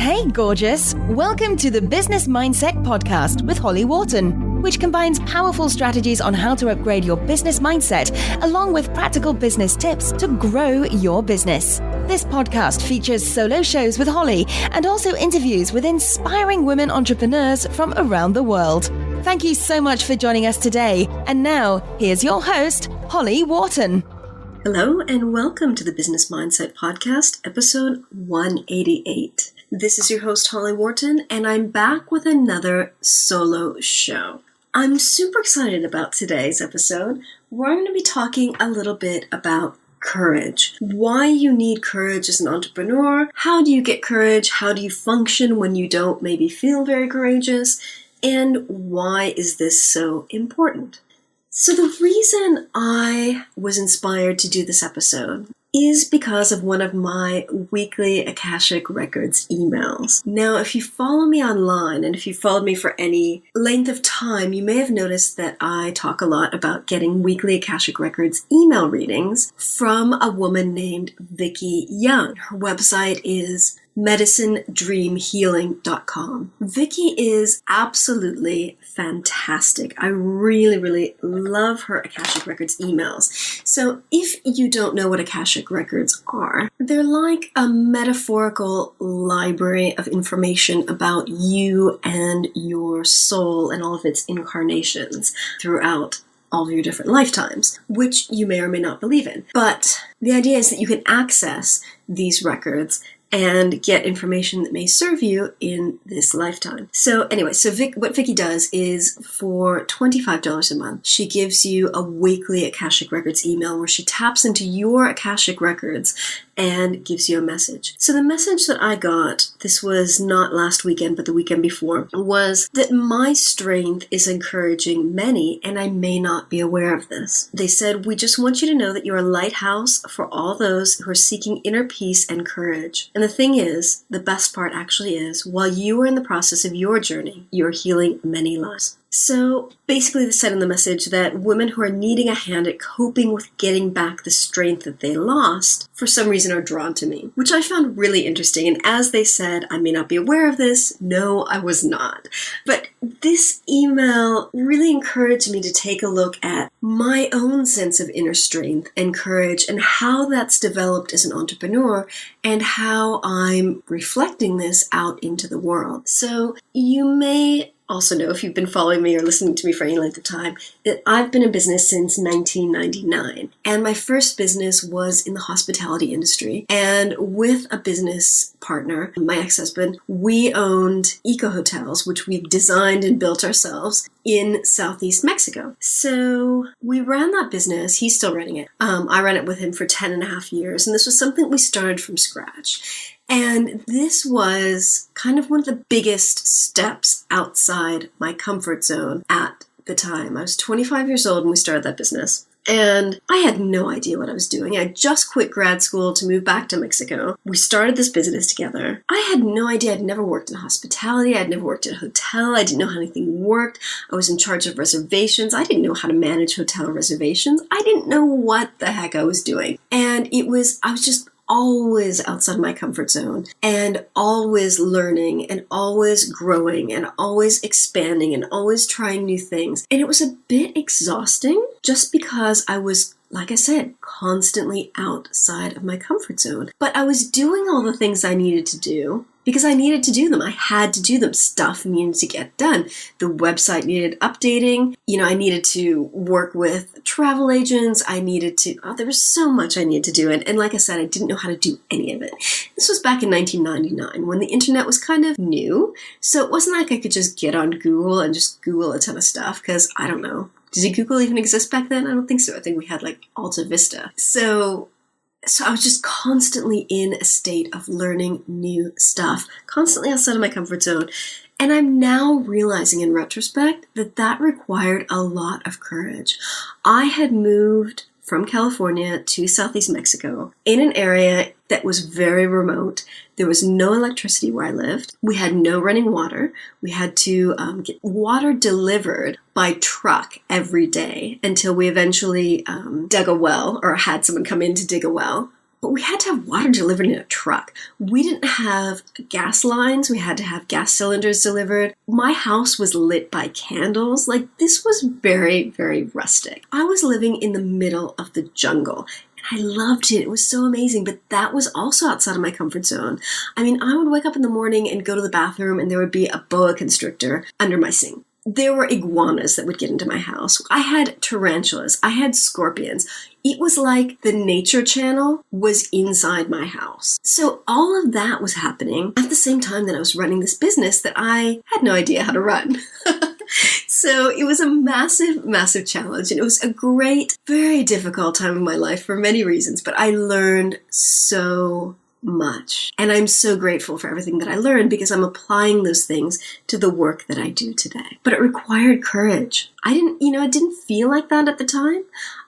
Hey, gorgeous! Welcome to the Business Mindset Podcast with Holly Worton, which combines powerful strategies on how to upgrade your business mindset, along with practical business tips to grow your business. This podcast features solo shows with Holly and also interviews with inspiring women entrepreneurs from around the world. Thank you so much for joining us today. And now, here's your host, Holly Worton. Hello and welcome to the Business Mindset Podcast, episode 188. This is your host, Holly Worton, and I'm back with another solo show. I'm super excited about today's episode, where I'm going to be talking a little bit about courage. Why you need courage as an entrepreneur, how do you get courage, how do you function when you don't maybe feel very courageous, and why is this so important? So the reason I was inspired to do this episode is because of one of my weekly Akashic Records emails. Now, if you follow me online, and if you followed me for any length of time, you may have noticed that I talk a lot about getting weekly Akashic Records email readings from a woman named Vicki Young. Her website is medicinedreamhealing.com. Vicki is absolutely fantastic. I really love her Akashic Records emails. So if you don't know what Akashic Records are, they're like a metaphorical library of information about you and your soul and all of its incarnations throughout all of your different lifetimes, which you may or may not believe in. But the idea is that you can access these records and get information that may serve you in this lifetime. So anyway, what Vicki does is for $25 a month, she gives you a weekly Akashic Records email where she taps into your Akashic Records and gives you a message. So the message that I got, this was not last weekend, but the weekend before, was that my strength is encouraging many, and I may not be aware of this. They said, "We just want you to know that you're a lighthouse for all those who are seeking inner peace and courage. And the thing is, the best part actually is, while you are in the process of your journey, you're healing many lives." So basically they said in the message that women who are needing a hand at coping with getting back the strength that they lost, for some reason are drawn to me, which I found really interesting. And as they said, I may not be aware of this. No, I was not. But this email really encouraged me to take a look at my own sense of inner strength and courage and how that's developed as an entrepreneur and how I'm reflecting this out into the world. So you may also know, if you've been following me or listening to me for any length of time, that I've been in business since 1999. And my first business was in the hospitality industry. And with a business partner, my ex-husband, we owned eco-hotels, which we've designed and built ourselves in Southeast Mexico. So we ran that business. He's still running it. I ran it with him for 10 and a half years. And this was something we started from scratch. And this was kind of one of the biggest steps outside my comfort zone at the time. I was 25 years old when we started that business. And I had no idea what I was doing. I just quit grad school to move back to Mexico. We started this business together. I had no idea. I'd never worked in hospitality. I'd never worked at a hotel. I didn't know how anything worked. I was in charge of reservations. I didn't know how to manage hotel reservations. I didn't know what the heck I was doing. And I was just always outside my comfort zone and always learning and always growing and always expanding and always trying new things. And it was a bit exhausting just because I was, like I said, constantly outside of my comfort zone. But I was doing all the things I needed to do because I needed to do them. I had to do them. Stuff needed to get done. The website needed updating. I needed to work with travel agents. There was so much I needed to do. And like I said, I didn't know how to do any of it. This was back in 1999 when the internet was kind of new. So it wasn't like I could just get on Google and just Google a ton of stuff because I don't know. Did Google even exist back then? I don't think so. I think we had like Alta Vista. So I was just constantly in a state of learning new stuff, constantly outside of my comfort zone. And I'm now realizing in retrospect that required a lot of courage. I had moved from California to Southeast Mexico in an area that was very remote. There was no electricity where I lived. We had no running water. We had to get water delivered by truck every day until we eventually dug a well or had someone come in to dig a well. but we had to have water delivered in a truck. We didn't have gas lines. We had to have gas cylinders delivered. My house was lit by candles. Like, this was very, very rustic. I was living in the middle of the jungle. I loved it. It was so amazing, but that was also outside of my comfort zone. I mean, I would wake up in the morning and go to the bathroom and there would be a boa constrictor under my sink. There were iguanas that would get into my house. I had tarantulas. I had scorpions. It was like the Nature Channel was inside my house. So all of that was happening at the same time that I was running this business that I had no idea how to run. So it was a massive, massive challenge, and it was a great, very difficult time in my life for many reasons, but I learned so much. And I'm so grateful for everything that I learned because I'm applying those things to the work that I do today. But it required courage. It didn't feel like that at the time.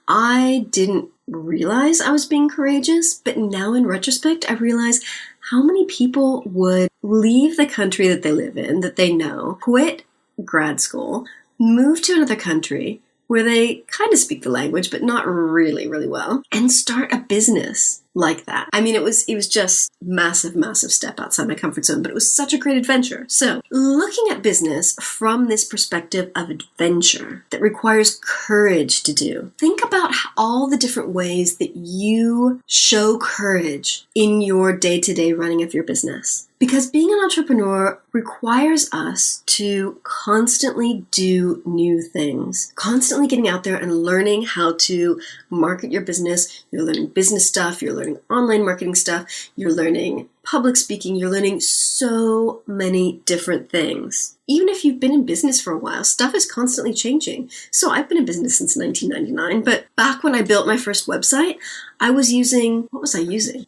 I didn't realize I was being courageous, but now in retrospect, I realize how many people would leave the country that they live in, that they know, quit grad school, move to another country where they kind of speak the language, but not really, really well, and start a business like that. I mean, it was just massive, massive step outside my comfort zone, but it was such a great adventure. So looking at business from this perspective of adventure that requires courage to do, think about all the different ways that you show courage in your day-to-day running of your business. Because being an entrepreneur requires us to constantly do new things, constantly getting out there and learning how to market your business. You're learning business stuff, you're learning online marketing stuff, you're learning public speaking, you're learning so many different things. Even if you've been in business for a while, stuff is constantly changing. So I've been in business since 1999, but back when I built my first website, I was using,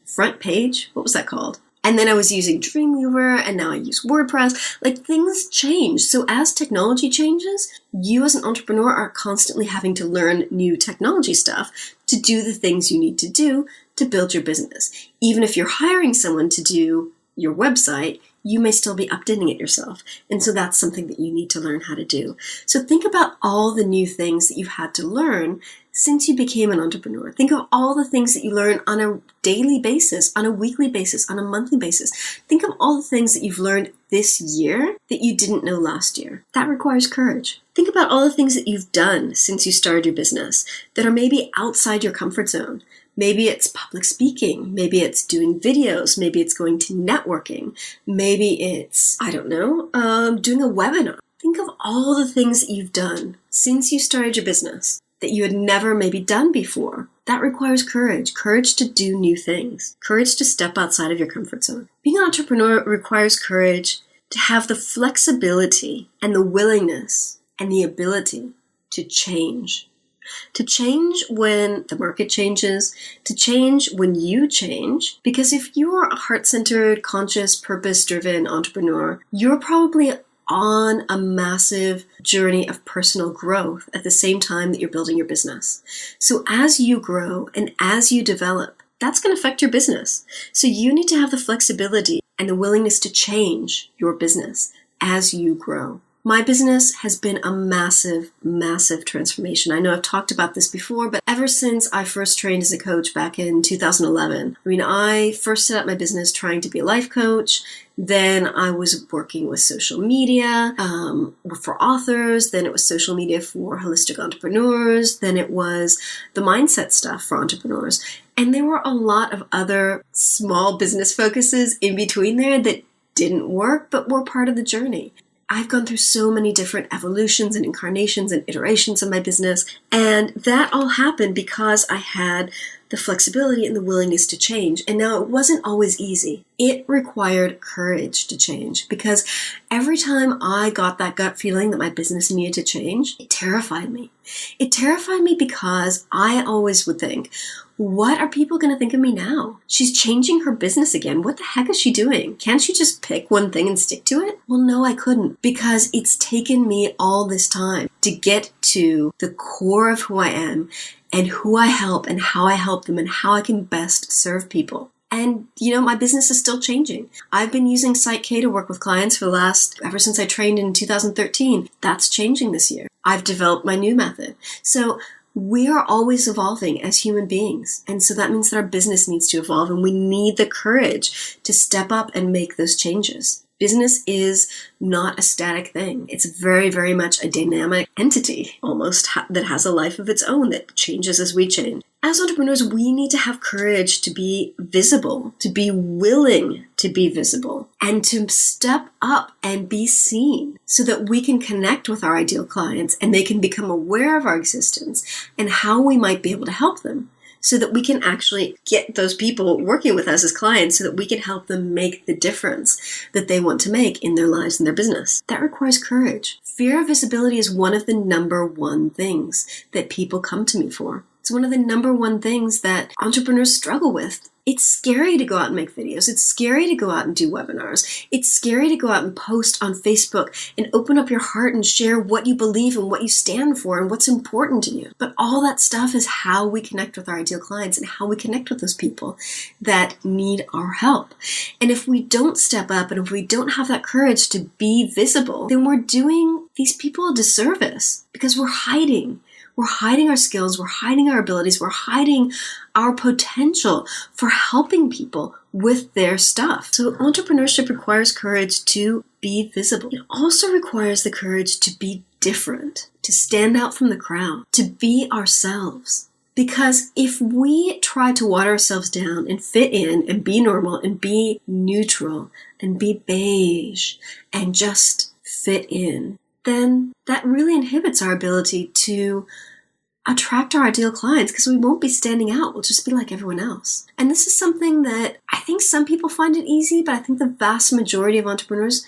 Front Page? What was that called? And then I was using Dreamweaver, and now I use WordPress. Like, things change. So as technology changes, you as an entrepreneur are constantly having to learn new technology stuff to do the things you need to do to build your business. Even if you're hiring someone to do your website, you may still be updating it yourself. And so that's something that you need to learn how to do. So think about all the new things that you've had to learn since you became an entrepreneur. Think of all the things that you learn on a daily basis, on a weekly basis, on a monthly basis. Think of all the things that you've learned this year that you didn't know last year. That requires courage. Think about all the things that you've done since you started your business that are maybe outside your comfort zone. Maybe it's public speaking. Maybe it's doing videos. Maybe it's going to networking. Maybe it's, doing a webinar. Think of all the things that you've done since you started your business that you had never maybe done before. That requires courage to do new things, courage to step outside of your comfort zone. Being an entrepreneur requires courage to have the flexibility and the willingness and the ability to change. To change when the market changes, to change when you change. Because if you're a heart-centered, conscious, purpose-driven entrepreneur, you're probably on a massive journey of personal growth at the same time that you're building your business. So as you grow and as you develop, that's going to affect your business. So you need to have the flexibility and the willingness to change your business as you grow. My business has been a massive, massive transformation. I know I've talked about this before, but ever since I first trained as a coach back in 2011, I first set up my business trying to be a life coach. Then I was working with social media for authors. Then it was social media for holistic entrepreneurs. Then it was the mindset stuff for entrepreneurs. And there were a lot of other small business focuses in between there that didn't work, but were part of the journey. I've gone through so many different evolutions and incarnations and iterations of my business, and that all happened because I had the flexibility and the willingness to change. And now it wasn't always easy. It required courage to change because every time I got that gut feeling that my business needed to change, it terrified me. It terrified me because I always would think, what are people going to think of me now? She's changing her business again. What the heck is she doing? Can't she just pick one thing and stick to it? Well, no, I couldn't, because it's taken me all this time to get to the core of who I am and who I help and how I help them and how I can best serve people. And, my business is still changing. I've been using Site K to work with clients ever since I trained in 2013. That's changing this year. I've developed my new method. So We are always evolving as human beings. And so that means that our business needs to evolve, and we need the courage to step up and make those changes. Business is not a static thing. It's very, very much a dynamic entity, almost, that has a life of its own that changes as we change. As entrepreneurs, we need to have courage to be visible, to be willing to be visible, and to step up and be seen so that we can connect with our ideal clients and they can become aware of our existence and how we might be able to help them, so that we can actually get those people working with us as clients so that we can help them make the difference that they want to make in their lives and their business. That requires courage. Fear of visibility is one of the number one things that people come to me for. It's one of the number one things that entrepreneurs struggle with. It's scary to go out and make videos. It's scary to go out and do webinars. It's scary to go out and post on Facebook and open up your heart and share what you believe and what you stand for and what's important to you. But all that stuff is how we connect with our ideal clients and how we connect with those people that need our help. And if we don't step up and if we don't have that courage to be visible, then we're doing these people a disservice because we're hiding. We're hiding our skills, we're hiding our abilities, we're hiding our potential for helping people with their stuff. So entrepreneurship requires courage to be visible. It also requires the courage to be different, to stand out from the crowd, to be ourselves. Because if we try to water ourselves down and fit in and be normal and be neutral and be beige and just fit in, then that really inhibits our ability to attract our ideal clients because we won't be standing out. We'll just be like everyone else. And this is something that I think some people find it easy, but I think the vast majority of entrepreneurs,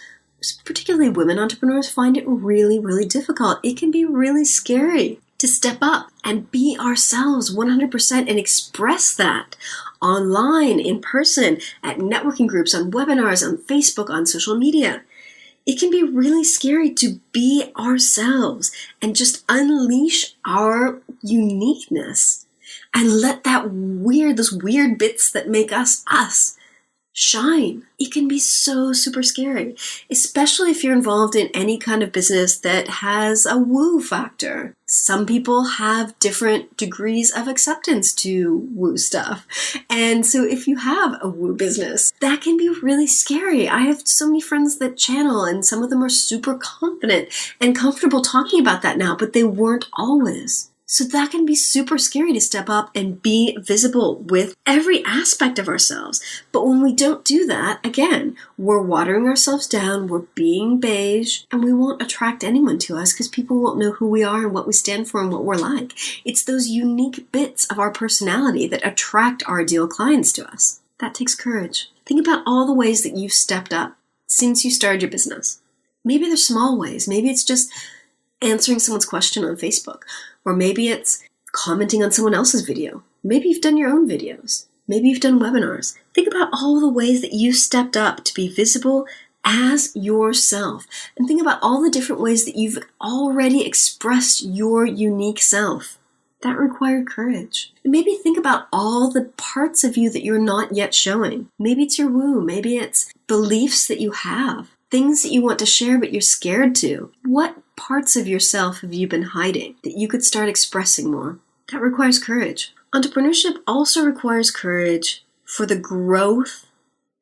particularly women entrepreneurs, find it really, really difficult. It can be really scary to step up and be ourselves 100% and express that online, in person, at networking groups, on webinars, on Facebook, on social media. It can be really scary to be ourselves and just unleash our uniqueness and let those weird bits that make us shine. It can be so super scary, especially if you're involved in any kind of business that has a woo factor. Some people have different degrees of acceptance to woo stuff. And so if you have a woo business, that can be really scary. I have so many friends that channel, and some of them are super confident and comfortable talking about that now, but they weren't always. So that can be super scary to step up and be visible with every aspect of ourselves. But when we don't do that, again, we're watering ourselves down, we're being beige, and we won't attract anyone to us because people won't know who we are and what we stand for and what we're like. It's those unique bits of our personality that attract our ideal clients to us. That takes courage. Think about all the ways that you've stepped up since you started your business. Maybe they're small ways. Maybe it's just answering someone's question on Facebook. Or maybe it's commenting on someone else's video. Maybe you've done your own videos. Maybe you've done webinars. Think about all the ways that you stepped up to be visible as yourself. And think about all the different ways that you've already expressed your unique self. That required courage. And maybe think about all the parts of you that you're not yet showing. Maybe it's your woo. Maybe it's beliefs that you have. Things that you want to share but you're scared to. What parts of yourself have you been hiding that you could start expressing more? That requires courage. Entrepreneurship also requires courage for the growth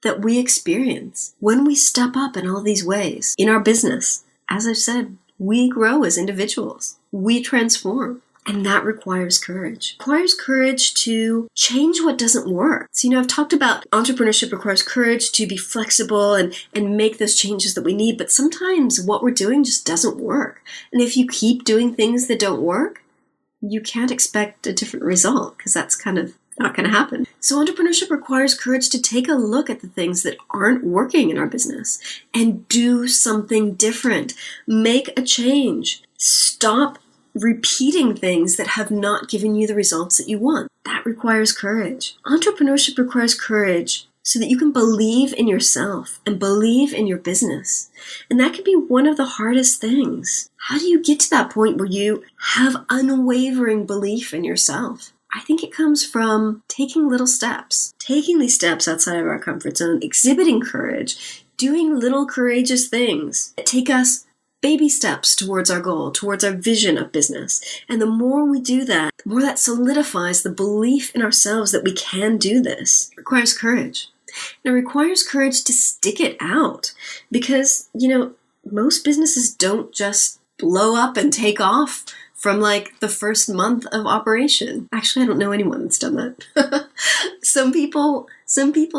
that we experience when we step up in all these ways in our business. As I've said, we grow as individuals. We transform. And that requires courage. It requires courage to change what doesn't work. So, I've talked about entrepreneurship requires courage to be flexible and make those changes that we need. But sometimes what we're doing just doesn't work. And if you keep doing things that don't work, you can't expect a different result because that's kind of not going to happen. So entrepreneurship requires courage to take a look at the things that aren't working in our business and do something different. Make a change. Stop repeating things that have not given you the results that you want. That requires courage. Entrepreneurship requires courage so that you can believe in yourself and believe in your business. And that can be one of the hardest things. How do you get to that point where you have unwavering belief in yourself? I think it comes from taking little steps, taking these steps outside of our comfort zone, exhibiting courage, doing little courageous things that take us baby steps towards our goal, towards our vision of business. And the more we do that, the more that solidifies the belief in ourselves that we can do this. It requires courage. And it requires courage to stick it out because, most businesses don't just blow up and take off from like the first month of operation. Actually, I don't know anyone that's done that. Some people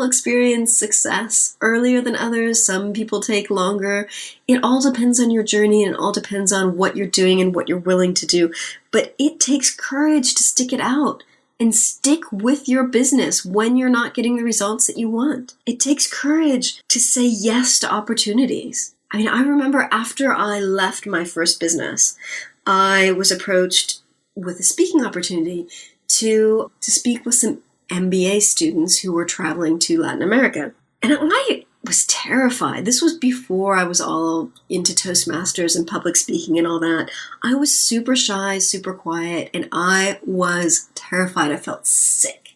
experience success earlier than others. Some people take longer. It all depends on your journey and it all depends on what you're doing and what you're willing to do. But it takes courage to stick it out and stick with your business when you're not getting the results that you want. It takes courage to say yes to opportunities. I remember after I left my first business, I was approached with a speaking opportunity to speak with some MBA students who were traveling to Latin America. And I was terrified. This was before I was all into Toastmasters and public speaking and all that. I was super shy, super quiet, and I was terrified. I felt sick.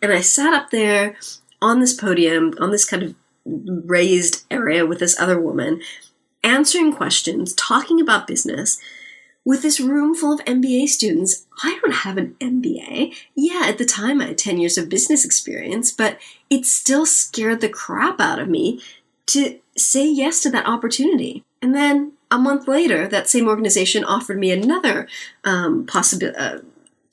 And I sat up there on this podium, on this kind of raised area with this other woman, answering questions, talking about business with this room full of MBA students. I don't have an MBA. Yeah, at the time I had 10 years of business experience, but it still scared the crap out of me to say yes to that opportunity. And then a month later, that same organization offered me another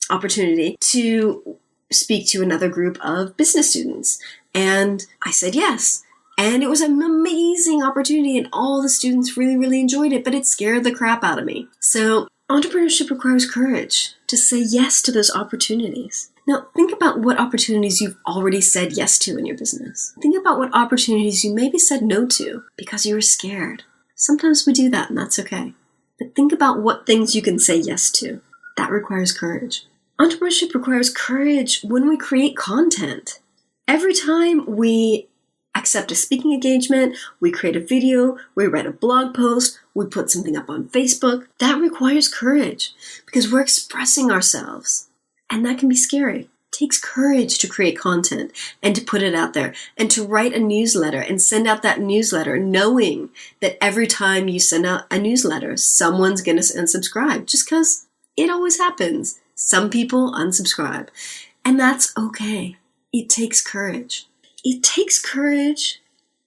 opportunity to speak to another group of business students. And I said yes. And it was an amazing opportunity and all the students really, really enjoyed it, but it scared the crap out of me. So entrepreneurship requires courage to say yes to those opportunities. Now, think about what opportunities you've already said yes to in your business. Think about what opportunities you maybe said no to because you were scared. Sometimes we do that and that's okay. But think about what things you can say yes to. That requires courage. Entrepreneurship requires courage when we create content. Every time we accept a speaking engagement, we create a video, we write a blog post, we put something up on Facebook, that requires courage because we're expressing ourselves. And that can be scary. It takes courage to create content and to put it out there and to write a newsletter and send out that newsletter knowing that every time you send out a newsletter, someone's going to unsubscribe just because it always happens. Some people unsubscribe and that's okay. It takes courage. It takes courage,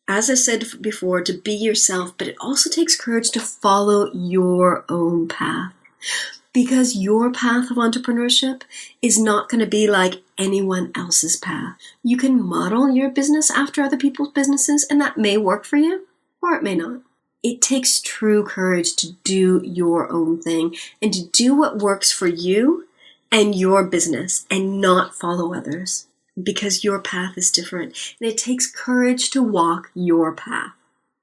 as I said before, to be yourself, but it also takes courage to follow your own path. Because your path of entrepreneurship is not going to be like anyone else's path. You can model your business after other people's businesses, and that may work for you, or it may not. It takes true courage to do your own thing and to do what works for you and your business and not follow others. Because your path is different, and it takes courage to walk your path.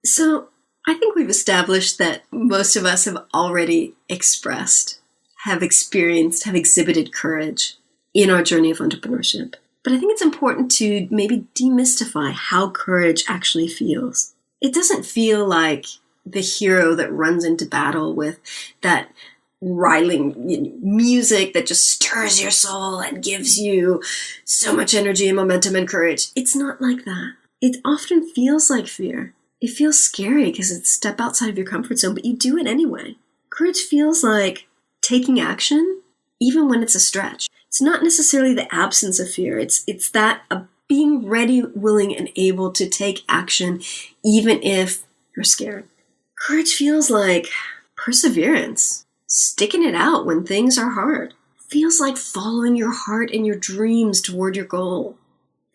So I think we've established that most of us have already expressed, have experienced, have exhibited courage in our journey of entrepreneurship. But I think it's important to maybe demystify how courage actually feels. It doesn't feel like the hero that runs into battle with that riling music that just stirs your soul and gives you so much energy and momentum and courage. It's not like that. It often feels like fear. It feels scary because it's a step outside of your comfort zone, but you do it anyway. Courage feels like taking action even when it's a stretch. It's not necessarily the absence of fear. It's that being ready, willing, and able to take action even if you're scared. Courage feels like perseverance. Sticking it out when things are hard. Feels like following your heart and your dreams toward your goal.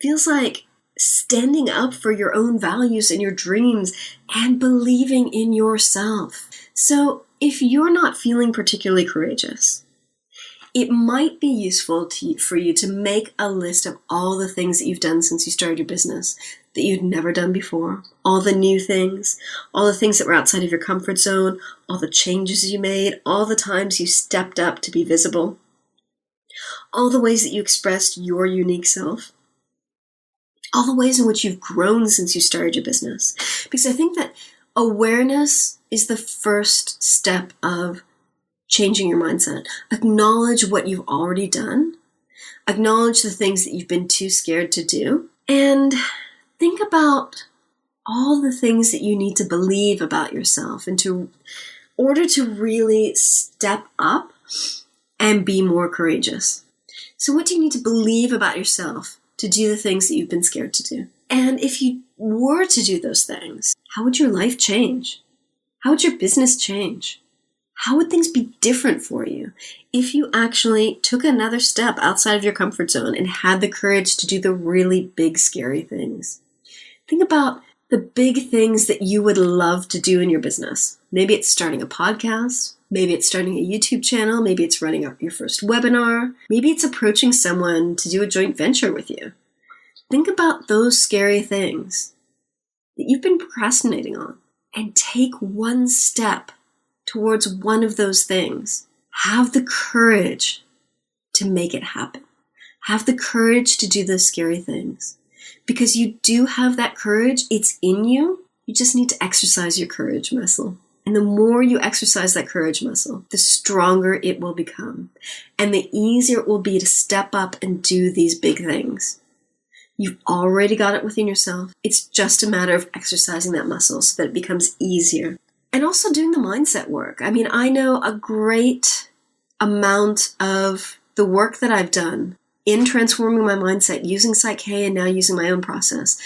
Feels like standing up for your own values and your dreams and believing in yourself. So if you're not feeling particularly courageous, it might be useful for you to make a list of all the things that you've done since you started your business that you'd never done before. All the new things, all the things that were outside of your comfort zone, all the changes you made, all the times you stepped up to be visible, all the ways that you expressed your unique self, all the ways in which you've grown since you started your business. Because I think that awareness is the first step of changing your mindset. Acknowledge what you've already done. Acknowledge the things that you've been too scared to do. And think about all the things that you need to believe about yourself in order to really step up and be more courageous. So what do you need to believe about yourself to do the things that you've been scared to do? And if you were to do those things, how would your life change? How would your business change? How would things be different for you if you actually took another step outside of your comfort zone and had the courage to do the really big, scary things? Think about the big things that you would love to do in your business. Maybe it's starting a podcast. Maybe it's starting a YouTube channel. Maybe it's running your first webinar. Maybe it's approaching someone to do a joint venture with you. Think about those scary things that you've been procrastinating on and take one step towards one of those things. Have the courage to make it happen. Have the courage to do those scary things. Because you do have that courage, it's in you. You just need to exercise your courage muscle. And the more you exercise that courage muscle, the stronger it will become. And the easier it will be to step up and do these big things. You've already got it within yourself. It's just a matter of exercising that muscle so that it becomes easier. And also doing the mindset work. I mean, I know a great amount of the work that I've done in transforming my mindset, using Psych-K and now using my own process.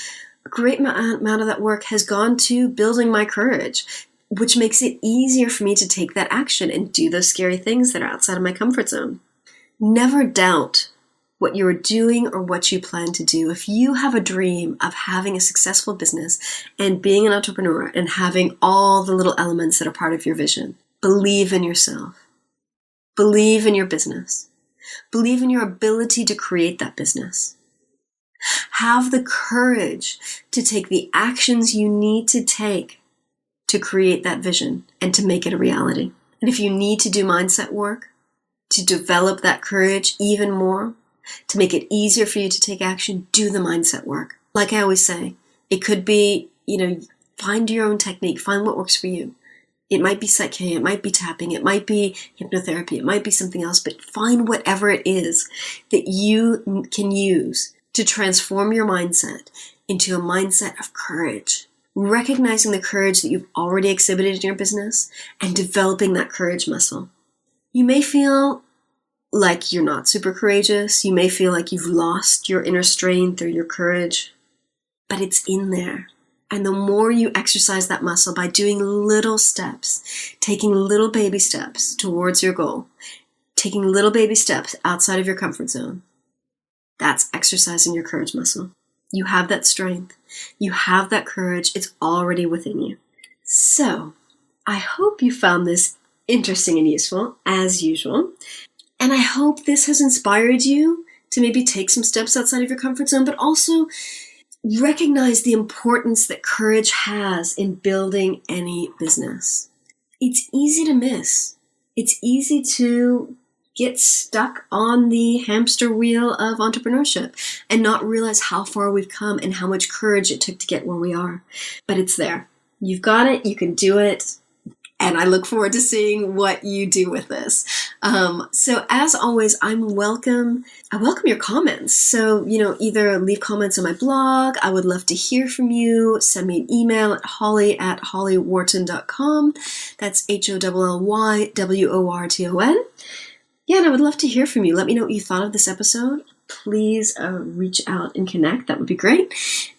A great amount of that work has gone to building my courage, which makes it easier for me to take that action and do those scary things that are outside of my comfort zone. Never doubt what you're doing or what you plan to do. If you have a dream of having a successful business and being an entrepreneur and having all the little elements that are part of your vision, believe in yourself. Believe in your business. Believe in your ability to create that business. Have the courage to take the actions you need to take to create that vision and to make it a reality. And if you need to do mindset work to develop that courage even more, to make it easier for you to take action, do the mindset work. Like I always say, it could be, find your own technique, find what works for you. It might be Psych-K, it might be tapping, it might be hypnotherapy, it might be something else, but find whatever it is that you can use to transform your mindset into a mindset of courage. Recognizing the courage that you've already exhibited in your business and developing that courage muscle. You may feel like you're not super courageous. You may feel like you've lost your inner strength or your courage, but it's in there. And the more you exercise that muscle by doing little steps, taking little baby steps towards your goal, taking little baby steps outside of your comfort zone, that's exercising your courage muscle. You have that strength. You have that courage. It's already within you. So, I hope you found this interesting and useful, as usual. And I hope this has inspired you to maybe take some steps outside of your comfort zone, but also recognize the importance that courage has in building any business. It's easy to miss. It's easy to get stuck on the hamster wheel of entrepreneurship and not realize how far we've come and how much courage it took to get where we are. But it's there. You've got it. You can do it. And I look forward to seeing what you do with this. So as always, I welcome your comments. So, either leave comments on my blog. I would love to hear from you. Send me an email at holly@hollyworton.com. That's HOLLYWORTON. Yeah, and I would love to hear from you. Let me know what you thought of this episode. Please reach out and connect. That would be great.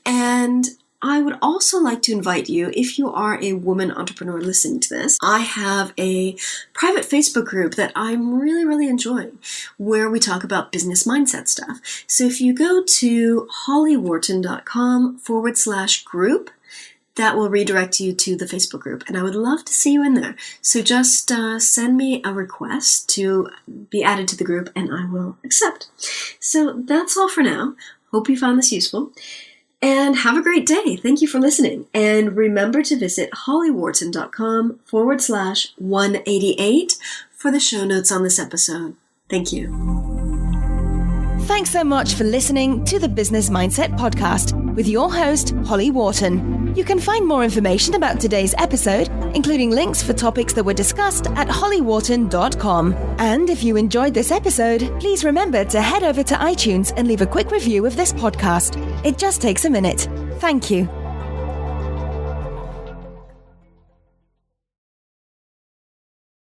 And I would also like to invite you, if you are a woman entrepreneur listening to this, I have a private Facebook group that I'm really, really enjoying, where we talk about business mindset stuff. So if you go to hollyworton.com/group, that will redirect you to the Facebook group. And I would love to see you in there. So just send me a request to be added to the group and I will accept. So that's all for now. Hope you found this useful. And have a great day. Thank you for listening. And remember to visit hollyworton.com/188 for the show notes on this episode. Thank you. Thanks so much for listening to the Business Mindset Podcast with your host, Holly Worton. You can find more information about today's episode, including links for topics that were discussed at hollyworton.com. And if you enjoyed this episode, please remember to head over to iTunes and leave a quick review of this podcast. It just takes a minute. Thank you.